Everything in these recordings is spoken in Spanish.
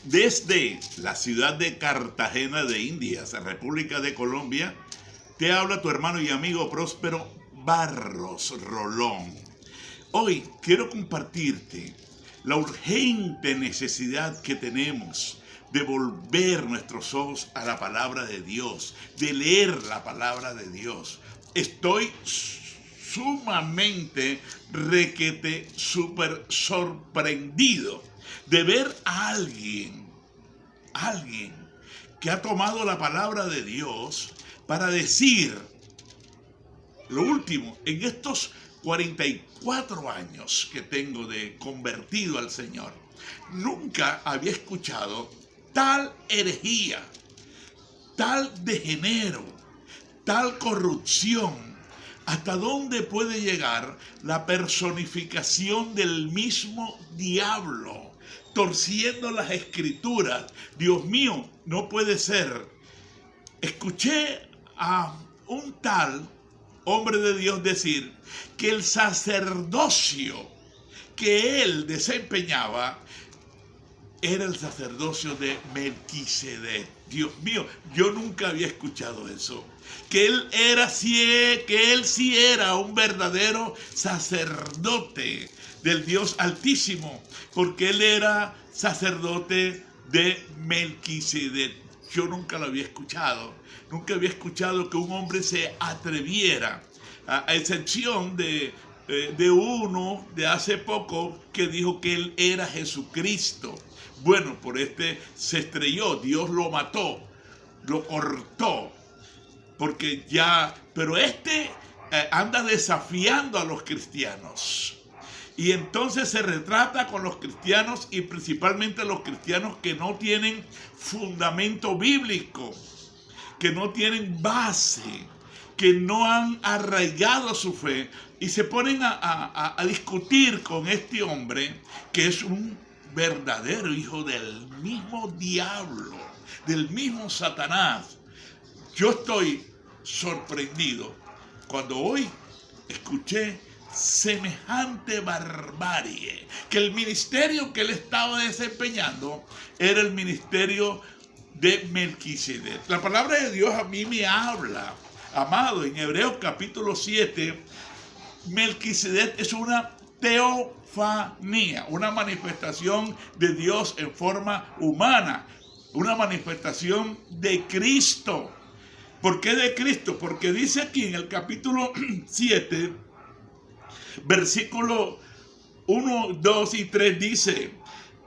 Desde la ciudad de Cartagena de Indias, República de Colombia, te habla tu hermano y amigo Próspero Barros Rolón. Hoy quiero compartirte la urgente necesidad que tenemos de volver nuestros ojos a la palabra de Dios, de leer la palabra de Dios. Estoy sumamente súper sorprendido de ver a alguien que ha tomado la palabra de Dios para decir lo último en estos 44 años que tengo de convertido al Señor. Nunca había escuchado tal herejía, tal degenero, tal corrupción. ¿Hasta dónde puede llegar la personificación del mismo diablo, torciendo las escrituras? Dios mío, no puede ser. Escuché a un tal hombre de Dios decir que el sacerdocio que él desempeñaba era el sacerdocio de Melquisedec. Dios mío, yo nunca había escuchado eso. Que él sí era un verdadero sacerdote del Dios Altísimo, porque él era sacerdote de Melquisedec. Yo nunca lo había escuchado. Nunca había escuchado que un hombre se atreviera, a excepción de uno de hace poco que dijo que él era Jesucristo. Bueno, por este se estrelló, Dios lo mató, lo cortó, porque ya, pero anda desafiando a los cristianos. Y entonces se retrata con los cristianos y principalmente los cristianos que no tienen fundamento bíblico, que no tienen base, que no han arraigado su fe y se ponen a discutir con este hombre que es un verdadero hijo del mismo diablo, del mismo Satanás. Yo estoy sorprendido cuando hoy escuché semejante barbarie, que el ministerio que él estaba desempeñando era el ministerio de Melquisedec. La palabra de Dios a mí me habla, amado, en Hebreos capítulo 7, Melquisedec es una teofanía, una manifestación de Dios en forma humana, una manifestación de Cristo. ¿Por qué de Cristo? Porque dice aquí en el capítulo 7, versículo 1, 2 y 3 dice: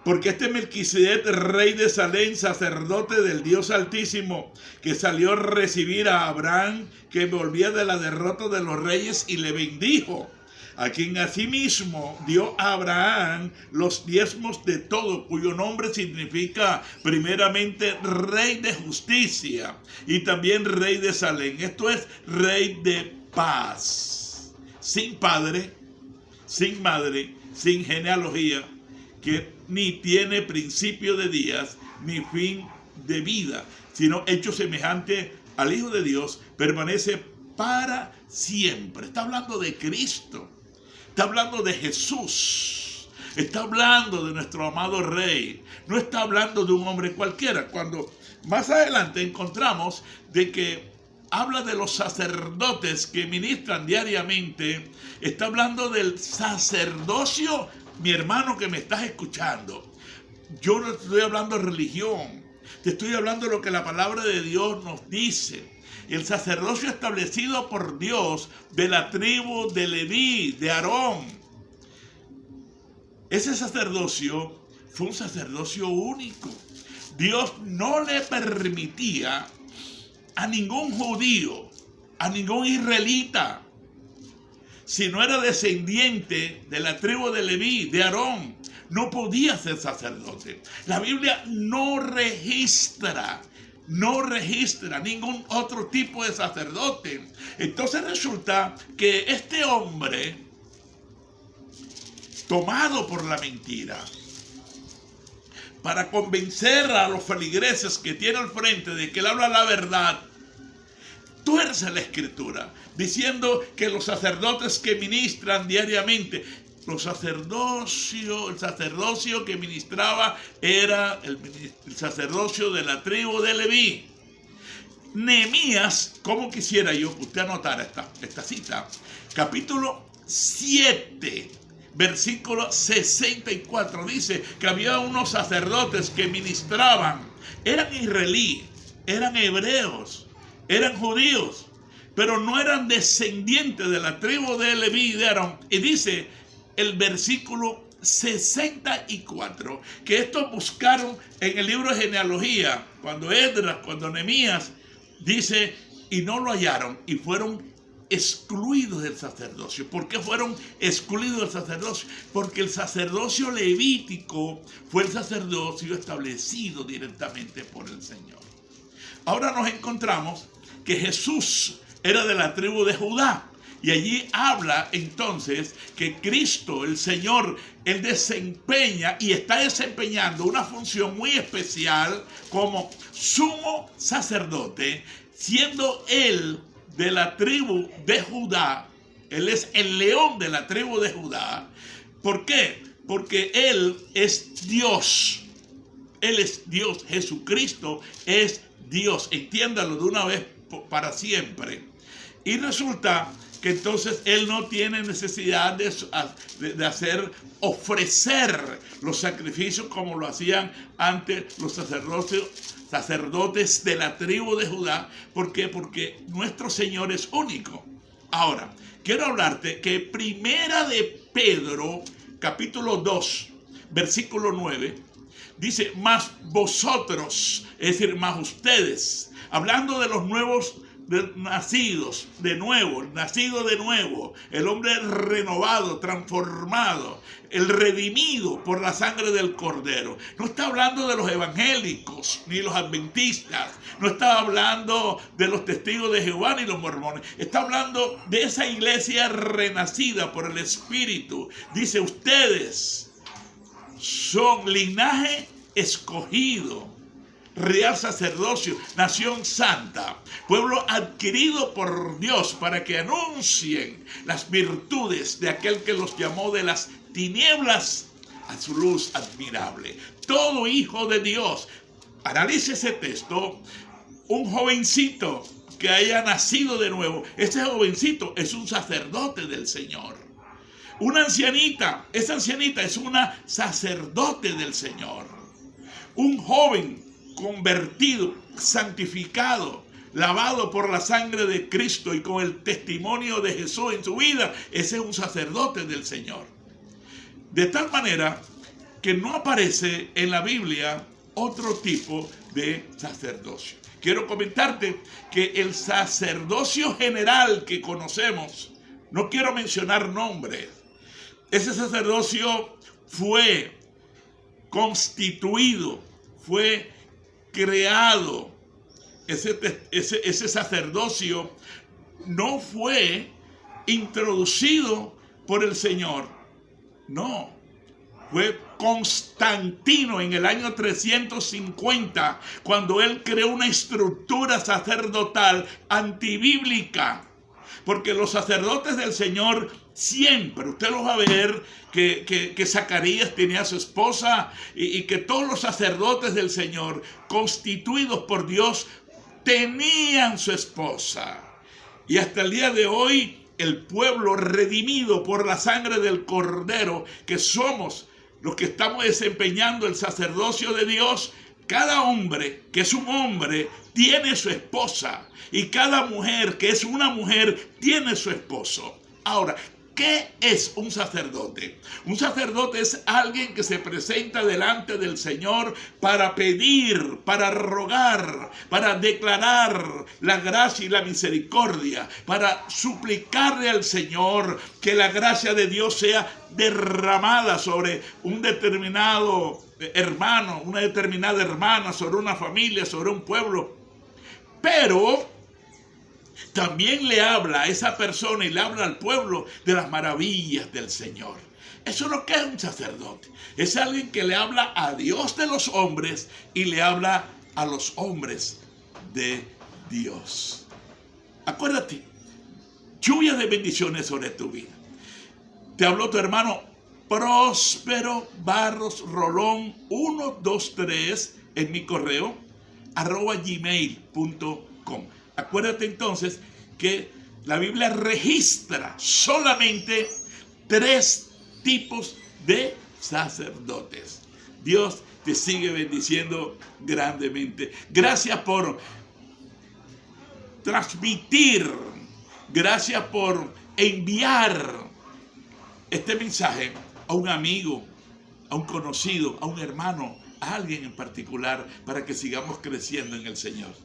porque este Melquisedec, rey de Salem, sacerdote del Dios Altísimo, que salió a recibir a Abraham, que volvía de la derrota de los reyes, y le bendijo, a quien asimismo dio a Abraham los diezmos de todo, cuyo nombre significa primeramente rey de justicia y también rey de Salem. Esto es rey de paz, sin padre, sin madre, sin genealogía, que ni tiene principio de días ni fin de vida, sino hecho semejante al Hijo de Dios, permanece para siempre. Está hablando de Cristo, está hablando de Jesús, está hablando de nuestro amado Rey, no está hablando de un hombre cualquiera. Cuando más adelante encontramos de que habla de los sacerdotes que ministran diariamente, está hablando del sacerdocio. Mi hermano que me estás escuchando, yo no estoy hablando de religión, te estoy hablando de lo que la palabra de Dios nos dice. El sacerdocio establecido por Dios de la tribu de Leví, de Aarón. Ese sacerdocio fue un sacerdocio único. Dios no le permitía a ningún judío, a ningún israelita, si no era descendiente de la tribu de Leví, de Aarón, no podía ser sacerdote. La Biblia no registra ningún otro tipo de sacerdote. Entonces resulta que este hombre, tomado por la mentira, para convencer a los feligreses que tiene al frente de que él habla la verdad, tuerce la escritura, diciendo que los sacerdotes que ministran diariamente el sacerdocio que ministraba era el sacerdocio de la tribu de Leví. Nehemías, como quisiera yo que usted anotara esta cita, capítulo 7, versículo 64, dice que había unos sacerdotes que ministraban, eran israelíes, eran hebreos, eran judíos, pero no eran descendientes de la tribu de Leví y de Aarón. Y dice el versículo 64 que estos buscaron en el libro de genealogía, cuando Esdras, cuando Nehemías, dice, y no lo hallaron y fueron excluidos del sacerdocio. ¿Por qué fueron excluidos del sacerdocio? Porque el sacerdocio levítico fue el sacerdocio establecido directamente por el Señor. Ahora nos encontramos que Jesús era de la tribu de Judá. Y allí habla entonces que Cristo, el Señor, Él desempeña y está desempeñando una función muy especial como sumo sacerdote, siendo Él de la tribu de Judá. Él es el león de la tribu de Judá. ¿Por qué? Porque Él es Dios. Él es Dios. Jesucristo es Dios. Entiéndalo de una vez para siempre. Y resulta que entonces Él no tiene necesidad de ofrecer los sacrificios como lo hacían antes los sacerdotes de la tribu de Judá. ¿Por qué? Porque nuestro Señor es único. Ahora, quiero hablarte que Primera de Pedro, capítulo 2, versículo 9, dice, más vosotros, es decir, más ustedes, hablando de los nuevos nacidos de nuevo, nacido de nuevo, el hombre renovado, transformado, el redimido por la sangre del Cordero. No está hablando de los evangélicos ni los adventistas, no está hablando de los testigos de Jehová ni los mormones, está hablando de esa iglesia renacida por el Espíritu. Dice, ustedes son linaje escogido, real sacerdocio, nación santa, pueblo adquirido por Dios para que anuncien las virtudes de aquel que los llamó de las tinieblas a su luz admirable. Todo hijo de Dios, analice ese texto, un jovencito que haya nacido de nuevo, ese jovencito es un sacerdote del Señor. Una ancianita, esa ancianita es una sacerdote del Señor. Un joven convertido, santificado, lavado por la sangre de Cristo y con el testimonio de Jesús en su vida, ese es un sacerdote del Señor. De tal manera que no aparece en la Biblia otro tipo de sacerdocio. Quiero comentarte que el sacerdocio general que conocemos, no quiero mencionar nombres, ese sacerdocio fue constituido, fue creado. Ese sacerdocio no fue introducido por el Señor. No, fue Constantino en el año 350 cuando él creó una estructura sacerdotal antibíblica. Porque los sacerdotes del Señor siempre, usted los va a ver, que Zacarías tenía a su esposa y que todos los sacerdotes del Señor, constituidos por Dios, tenían su esposa. Y hasta el día de hoy, el pueblo redimido por la sangre del Cordero, que somos los que estamos desempeñando el sacerdocio de Dios, cada hombre que es un hombre tiene su esposa y cada mujer que es una mujer tiene su esposo. Ahora, ¿qué es un sacerdote? Un sacerdote es alguien que se presenta delante del Señor para pedir, para rogar, para declarar la gracia y la misericordia, para suplicarle al Señor que la gracia de Dios sea derramada sobre un determinado hermano, una determinada hermana, sobre una familia, sobre un pueblo. Pero también le habla a esa persona y le habla al pueblo de las maravillas del Señor. Eso es lo que es un sacerdote. Es alguien que le habla a Dios de los hombres y le habla a los hombres de Dios. Acuérdate, lluvia de bendiciones sobre tu vida. Te habló tu hermano Próspero Barros Rolón 123 en mi correo @gmail.com. Acuérdate entonces que la Biblia registra solamente 3 tipos de sacerdotes. Dios te sigue bendiciendo grandemente. Gracias por transmitir, gracias por enviar este mensaje a un amigo, a un conocido, a un hermano, a alguien en particular, para que sigamos creciendo en el Señor.